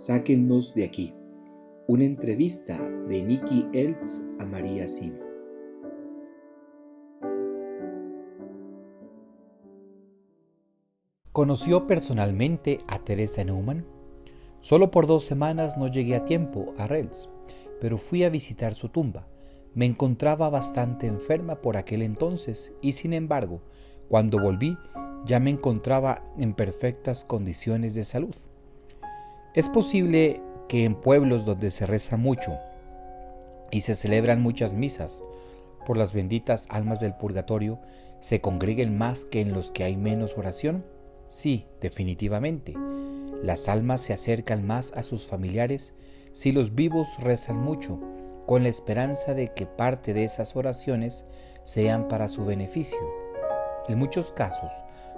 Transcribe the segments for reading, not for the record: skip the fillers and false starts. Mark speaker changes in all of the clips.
Speaker 1: Sáquennos de aquí. Una entrevista de Nikki Eltz a María Sima.
Speaker 2: ¿Conoció personalmente a Teresa Neumann? Solo por 2 semanas no llegué a tiempo a Rennes, pero fui a visitar su tumba. Me encontraba bastante enferma por aquel entonces y, sin embargo, cuando volví ya me encontraba en perfectas condiciones de salud. Es posible que en pueblos donde se reza mucho y se celebran muchas misas por las benditas almas del purgatorio se congreguen más que en los que hay menos oración. Sí, definitivamente. Las almas se acercan más a sus familiares si los vivos rezan mucho, con la esperanza de que parte de esas oraciones sean para su beneficio. En muchos casos,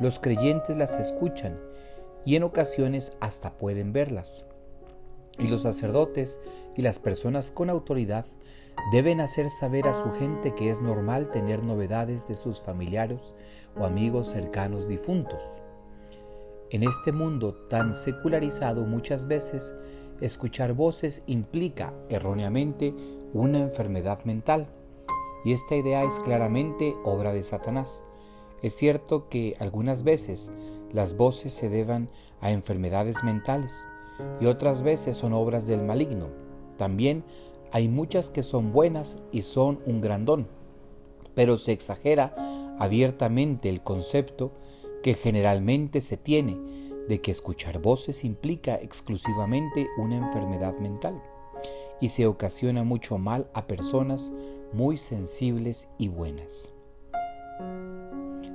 Speaker 2: los creyentes las escuchan y en ocasiones hasta pueden verlas. Y los sacerdotes y las personas con autoridad deben hacer saber a su gente que es normal tener novedades de sus familiares o amigos cercanos difuntos. En este mundo tan secularizado, muchas veces escuchar voces implica erróneamente una enfermedad mental, y esta idea es claramente obra de Satanás. Es cierto que algunas veces las voces se deban a enfermedades mentales y otras veces son obras del maligno. También hay muchas que son buenas y son un gran don, pero se exagera abiertamente el concepto que generalmente se tiene de que escuchar voces implica exclusivamente una enfermedad mental y se ocasiona mucho mal a personas muy sensibles y buenas.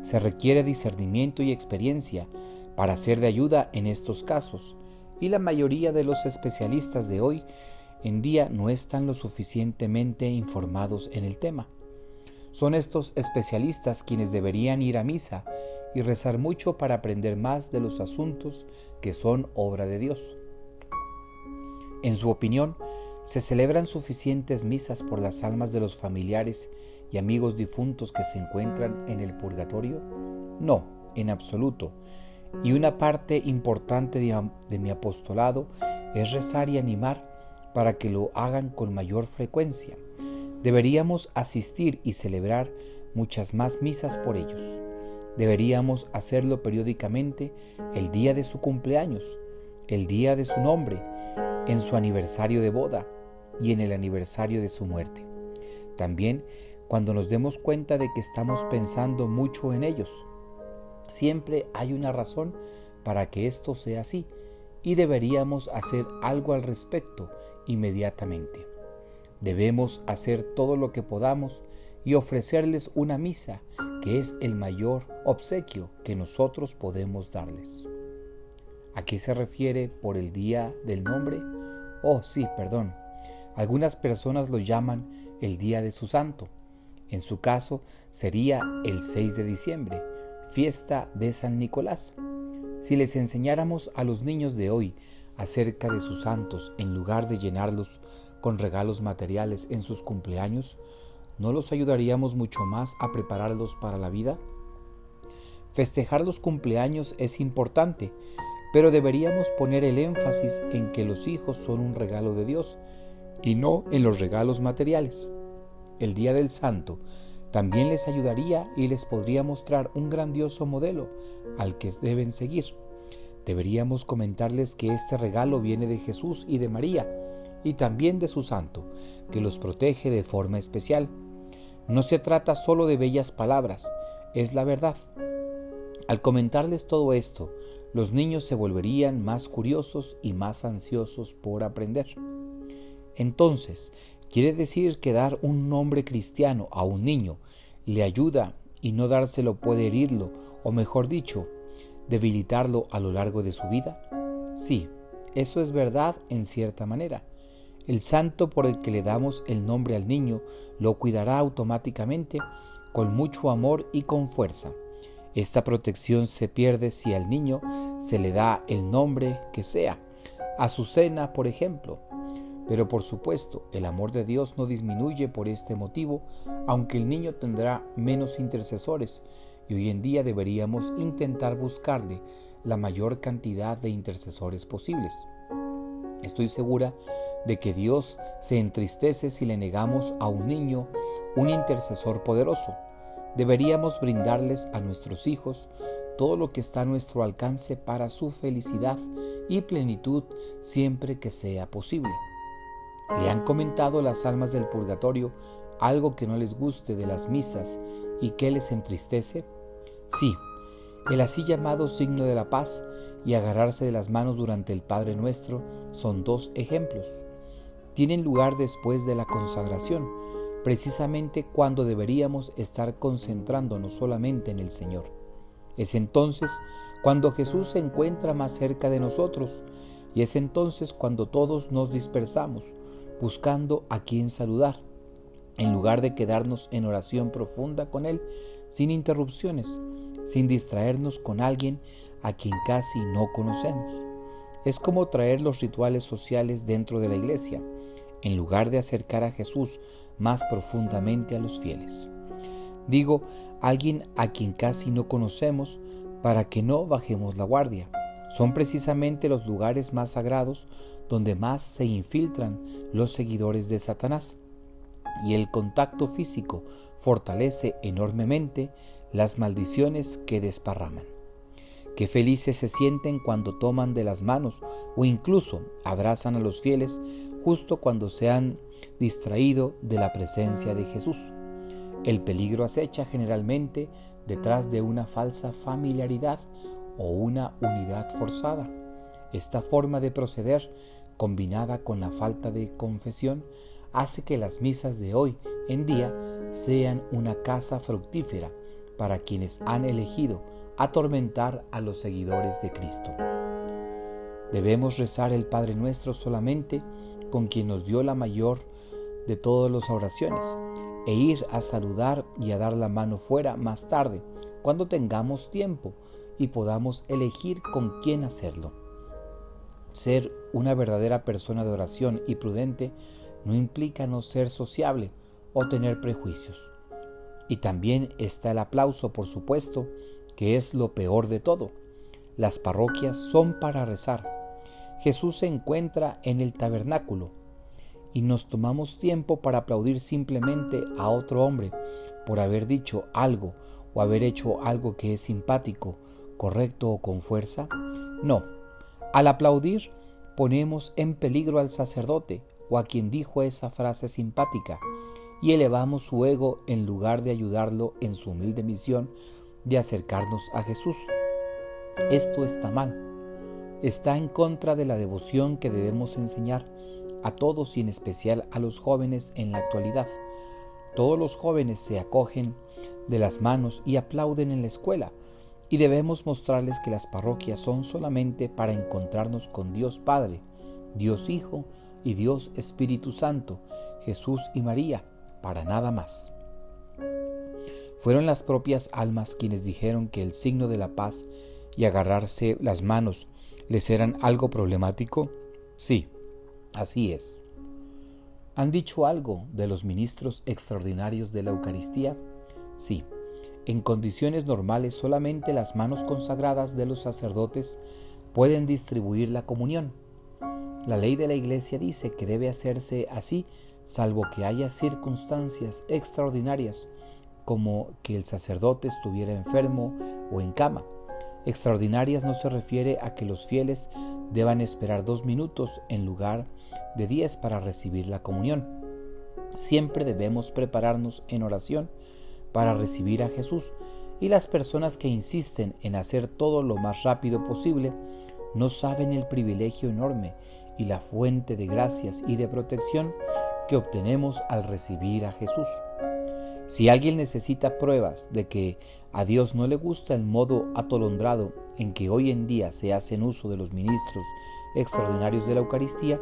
Speaker 2: Se requiere discernimiento y experiencia para ser de ayuda en estos casos, y la mayoría de los especialistas de hoy en día no están lo suficientemente informados en el tema. Son estos especialistas quienes deberían ir a misa y rezar mucho para aprender más de los asuntos que son obra de Dios. En su opinión, ¿se celebran suficientes misas por las almas de los familiares y amigos difuntos que se encuentran en el purgatorio? No, en absoluto. Y una parte importante de mi apostolado es rezar y animar para que lo hagan con mayor frecuencia. Deberíamos asistir y celebrar muchas más misas por ellos. Deberíamos hacerlo periódicamente el día de su cumpleaños, el día de su nombre, en su aniversario de boda y en el aniversario de su muerte. También cuando nos demos cuenta de que estamos pensando mucho en ellos. Siempre hay una razón para que esto sea así y deberíamos hacer algo al respecto inmediatamente. Debemos hacer todo lo que podamos y ofrecerles una misa, que es el mayor obsequio que nosotros podemos darles. ¿A qué se refiere por el día del nombre? Algunas personas lo llaman el día de su santo. En su caso sería el 6 de diciembre, fiesta de San Nicolás. Si les enseñáramos a los niños de hoy acerca de sus santos en lugar de llenarlos con regalos materiales en sus cumpleaños, ¿no los ayudaríamos mucho más a prepararlos para la vida? Festejar los cumpleaños es importante, pero deberíamos poner el énfasis en que los hijos son un regalo de Dios y no en los regalos materiales. El Día del Santo también les ayudaría y les podría mostrar un grandioso modelo al que deben seguir. Deberíamos comentarles que este regalo viene de Jesús y de María, y también de su santo, que los protege de forma especial. No se trata solo de bellas palabras, es la verdad. Al comentarles todo esto, los niños se volverían más curiosos y más ansiosos por aprender. Entonces, ¿quiere decir que dar un nombre cristiano a un niño le ayuda y no dárselo puede herirlo, o mejor dicho, debilitarlo a lo largo de su vida? Sí, eso es verdad en cierta manera. El santo por el que le damos el nombre al niño lo cuidará automáticamente con mucho amor y con fuerza. Esta protección se pierde si al niño se le da el nombre que sea, Azucena, por ejemplo. Pero por supuesto, el amor de Dios no disminuye por este motivo, aunque el niño tendrá menos intercesores, y hoy en día deberíamos intentar buscarle la mayor cantidad de intercesores posibles. Estoy segura de que Dios se entristece si le negamos a un niño un intercesor poderoso. Deberíamos brindarles a nuestros hijos todo lo que está a nuestro alcance para su felicidad y plenitud siempre que sea posible. ¿Le han comentado las almas del purgatorio algo que no les guste de las misas y que les entristece? Sí, el así llamado signo de la paz y agarrarse de las manos durante el Padre Nuestro son dos ejemplos. Tienen lugar después de la consagración, precisamente cuando deberíamos estar concentrándonos solamente en el Señor. Es entonces cuando Jesús se encuentra más cerca de nosotros, y es entonces cuando todos nos dispersamos, buscando a quién saludar, en lugar de quedarnos en oración profunda con Él, sin interrupciones, sin distraernos con alguien a quien casi no conocemos. Es como traer los rituales sociales dentro de la iglesia, en lugar de acercar a Jesús más profundamente a los fieles. Digo, alguien a quien casi no conocemos para que no bajemos la guardia. Son precisamente los lugares más sagrados donde más se infiltran los seguidores de Satanás. Y el contacto físico fortalece enormemente las maldiciones que desparraman. Qué felices se sienten cuando toman de las manos o incluso abrazan a los fieles justo cuando se han distraído de la presencia de Jesús. El peligro acecha generalmente detrás de una falsa familiaridad o una unidad forzada. Esta forma de proceder, combinada con la falta de confesión, hace que las misas de hoy en día sean una casa fructífera para quienes han elegido atormentar a los seguidores de Cristo. Debemos rezar el Padre Nuestro solamente con quien nos dio la mayor de todas las oraciones, e ir a saludar y a dar la mano fuera más tarde, cuando tengamos tiempo y podamos elegir con quién hacerlo. Ser una verdadera persona de oración y prudente no implica no ser sociable o tener prejuicios. Y también está el aplauso, por supuesto, que es lo peor de todo. Las parroquias son para rezar. Jesús se encuentra en el tabernáculo y nos tomamos tiempo para aplaudir simplemente a otro hombre por haber dicho algo o haber hecho algo que es simpático, correcto o con fuerza. No, al aplaudir ponemos en peligro al sacerdote o a quien dijo esa frase simpática y elevamos su ego en lugar de ayudarlo en su humilde misión de acercarnos a Jesús. Esto está mal. Está en contra de la devoción que debemos enseñar a todos y en especial a los jóvenes en la actualidad. Todos los jóvenes se acogen de las manos y aplauden en la escuela, y debemos mostrarles que las parroquias son solamente para encontrarnos con Dios Padre, Dios Hijo y Dios Espíritu Santo, Jesús y María, para nada más. Fueron las propias almas quienes dijeron que el signo de la paz y agarrarse las manos les eran algo problemático. Sí, así es. ¿Han dicho algo de los ministros extraordinarios de la Eucaristía? Sí. En condiciones normales solamente las manos consagradas de los sacerdotes pueden distribuir la comunión. La ley de la Iglesia dice que debe hacerse así, salvo que haya circunstancias extraordinarias, como que el sacerdote estuviera enfermo o en cama. Extraordinarias no se refiere a que los fieles deban esperar 2 minutos en lugar de 10 para recibir la comunión. Siempre debemos prepararnos en oración para recibir a Jesús, y las personas que insisten en hacer todo lo más rápido posible no saben el privilegio enorme y la fuente de gracias y de protección que obtenemos al recibir a Jesús. Si alguien necesita pruebas de que a Dios no le gusta el modo atolondrado en que hoy en día se hacen uso de los ministros extraordinarios de la Eucaristía,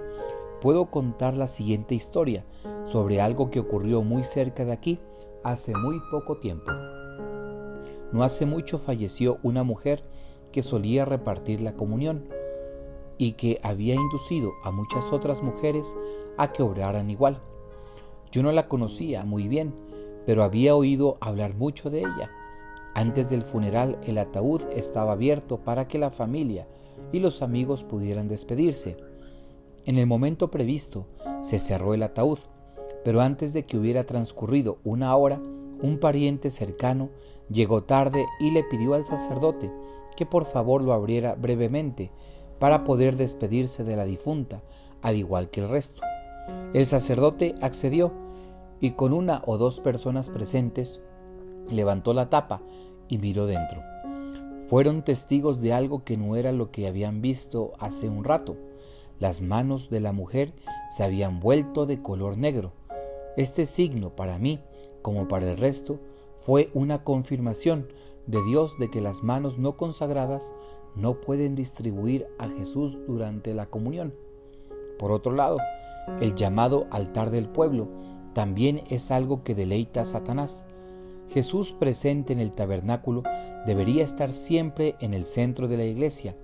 Speaker 2: puedo contar la siguiente historia sobre algo que ocurrió muy cerca de aquí hace muy poco tiempo. No hace mucho falleció una mujer que solía repartir la comunión y que había inducido a muchas otras mujeres a que obraran igual. Yo no la conocía muy bien, pero había oído hablar mucho de ella. Antes del funeral, el ataúd estaba abierto para que la familia y los amigos pudieran despedirse. En el momento previsto se cerró el ataúd, pero antes de que hubiera transcurrido una hora, un pariente cercano llegó tarde y le pidió al sacerdote que por favor lo abriera brevemente para poder despedirse de la difunta, al igual que el resto. El sacerdote accedió y con una o dos personas presentes levantó la tapa y miró dentro. Fueron testigos de algo que no era lo que habían visto hace un rato. Las manos de la mujer se habían vuelto de color negro. Este signo, para mí, como para el resto, fue una confirmación de Dios de que las manos no consagradas no pueden distribuir a Jesús durante la comunión. Por otro lado, el llamado altar del pueblo también es algo que deleita a Satanás. Jesús presente en el tabernáculo debería estar siempre en el centro de la iglesia.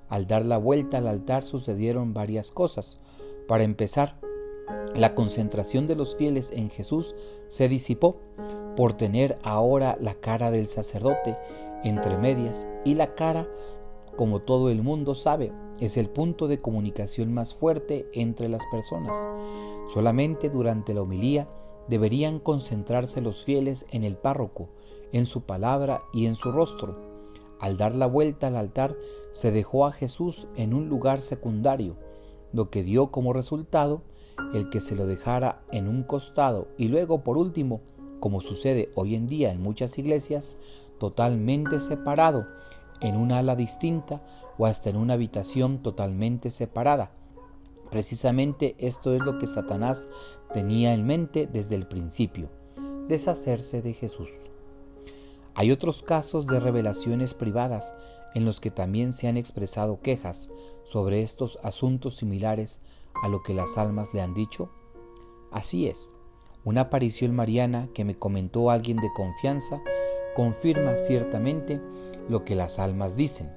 Speaker 2: Al dar la vuelta al altar sucedieron varias cosas. Para empezar, la concentración de los fieles en Jesús se disipó por tener ahora la cara del sacerdote entre medias, y la cara, como todo el mundo sabe, es el punto de comunicación más fuerte entre las personas. Solamente durante la homilía deberían concentrarse los fieles en el párroco, en su palabra y en su rostro. Al dar la vuelta al altar se dejó a Jesús en un lugar secundario, lo que dio como resultado el que se lo dejara en un costado y luego, por último, como sucede hoy en día en muchas iglesias, totalmente separado en un ala distinta o hasta en una habitación totalmente separada. Precisamente esto es lo que Satanás tenía en mente desde el principio: deshacerse de Jesús. Hay otros casos de revelaciones privadas en los que también se han expresado quejas sobre estos asuntos similares a lo que las almas le han dicho. Así es, una aparición mariana que me comentó alguien de confianza confirma ciertamente lo que las almas dicen.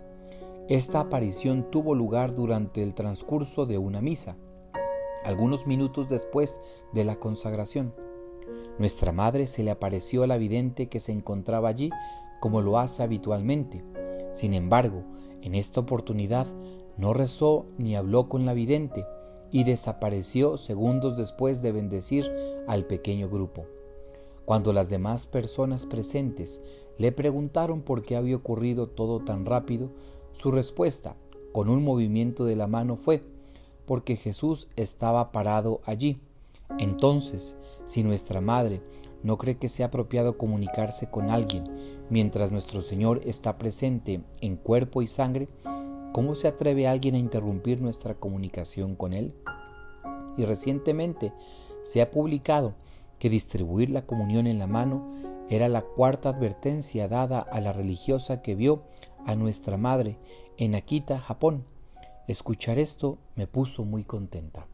Speaker 2: Esta aparición tuvo lugar durante el transcurso de una misa, algunos minutos después de la consagración. Nuestra madre se le apareció a la vidente que se encontraba allí, como lo hace habitualmente. Sin embargo, en esta oportunidad no rezó ni habló con la vidente y desapareció segundos después de bendecir al pequeño grupo. Cuando las demás personas presentes le preguntaron por qué había ocurrido todo tan rápido, su respuesta, con un movimiento de la mano, fue: porque Jesús estaba parado allí. Entonces, si nuestra madre no cree que sea apropiado comunicarse con alguien mientras nuestro Señor está presente en cuerpo y sangre, ¿cómo se atreve alguien a interrumpir nuestra comunicación con Él? Y recientemente se ha publicado que distribuir la comunión en la mano era la cuarta advertencia dada a la religiosa que vio a nuestra madre en Akita, Japón. Escuchar esto me puso muy contenta.